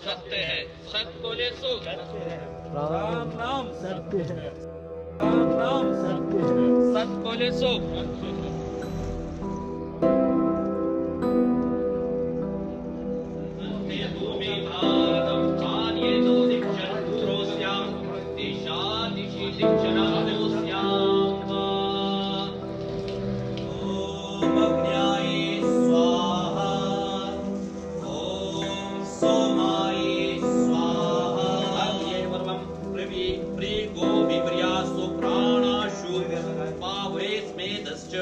सत्य है, सत बोले सुख। राम नाम सत्य है, राम नाम सत्य है। सत बोले सुख। भूमि भारतम स्थानीयतो दिक्षन्तुरोऽस्यां दिशादिशि दिक्षणादोऽस्यां वा। ओम अग्न्याय स्वाहा ओम सोमाय स्वाहा अग्न्येर्वरं पृथ्वी प्रीगो विपर्यासो प्राणाशु पावरेस्मेदश्च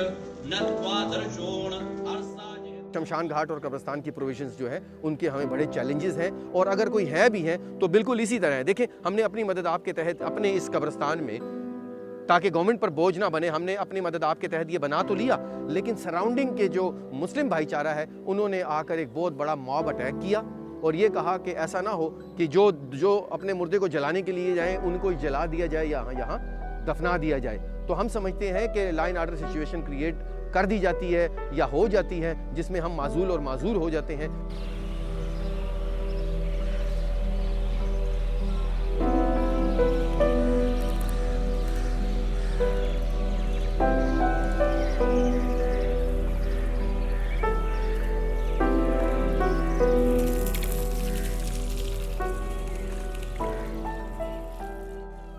नत्वा दर्शोण शमशान घाट और कब्रिस्तान की प्रोविजंस जो है उनके हमें बड़े चैलेंजेस हैं, और अगर कोई है भी है तो बिल्कुल इसी तरह है। देखें, हमने अपनी मदद आपके तहत अपने इस कब्रिस्तान में, ताकि गवर्नमेंट पर बोझ ना बने, हमने अपनी मदद आपके तहत ये बना तो लिया, लेकिन सराउंडिंग के जो मुस्लिम भाईचारा है उन्होंने आकर एक बहुत बड़ा मॉब अटैक किया और ये कहा कि ऐसा ना हो कि जो अपने मुर्दे को जलाने के लिए जाएं उनको जला दिया जाए या यहाँ दफना दिया जाए। तो हम समझते हैं कि लाइन आर्डर सिचुएशन क्रिएट कर दी जाती है या हो जाती है, जिसमें हम माजूल और माजूर हो जाते हैं।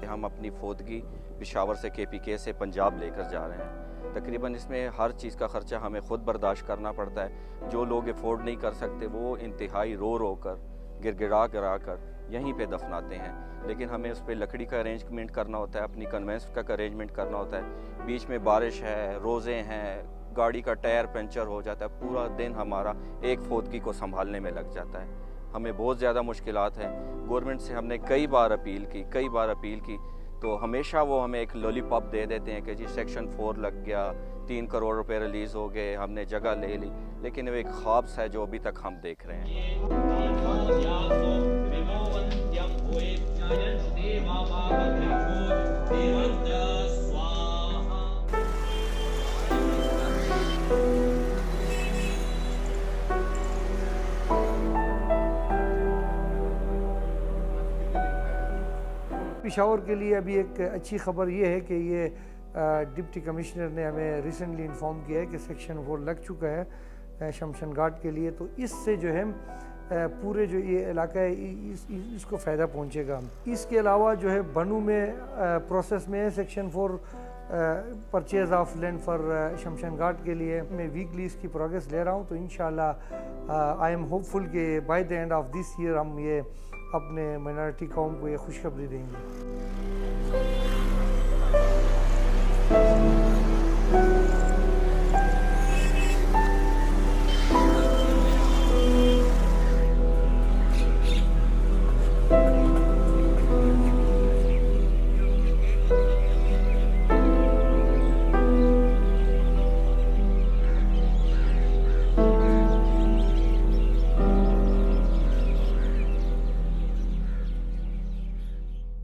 हम अपनी फौदगी पेशावर से KPK से पंजाब लेकर जा रहे हैं। तकरीबन इसमें हर चीज़ का ख़र्चा हमें ख़ुद बर्दाश्त करना पड़ता है। जो लोग अफोर्ड नहीं कर सकते वो इंतहाई रो रो कर गिड़गिड़ा कर यहीं पे दफनाते हैं, लेकिन हमें उस पर लकड़ी का अरेंजमेंट करना होता है, अपनी कन्वेंस का अरेंजमेंट करना होता है। बीच में बारिश है, रोज़े हैं, गाड़ी का टायर पंचर हो जाता है, पूरा दिन हमारा एक फौदगी को संभालने में लग जाता है। हमें बहुत ज़्यादा मुश्किलात हैं। गवर्नमेंट से हमने कई बार अपील की तो हमेशा वो हमें एक लॉलीपॉप दे देते हैं कि जी सेक्शन 4 लग गया, 3 करोड़ रुपए रिलीज़ हो गए, हमने जगह ले ली, लेकिन वो एक ख्वाब है जो अभी तक हम देख रहे हैं। पेशावर के लिए अभी एक अच्छी खबर ये है कि ये डिप्टी कमिश्नर ने हमें रिसेंटली इन्फॉर्म किया है कि सेक्शन 4 लग चुका है शमशान घाट के लिए। तो इससे जो है पूरे जो ये इलाका है इसको फ़ायदा पहुंचेगा। इसके अलावा जो है बनू में प्रोसेस में section 4 purchase of land for शमशान घाट के लिए मैं वीकली इसकी प्रोग्रेस ले रहा हूँ। तो इंशाल्लाह आई एम होपफुल कि by the end of this year हम ये अपने माइनॉरिटी कौम को ये खुशखबरी देंगे।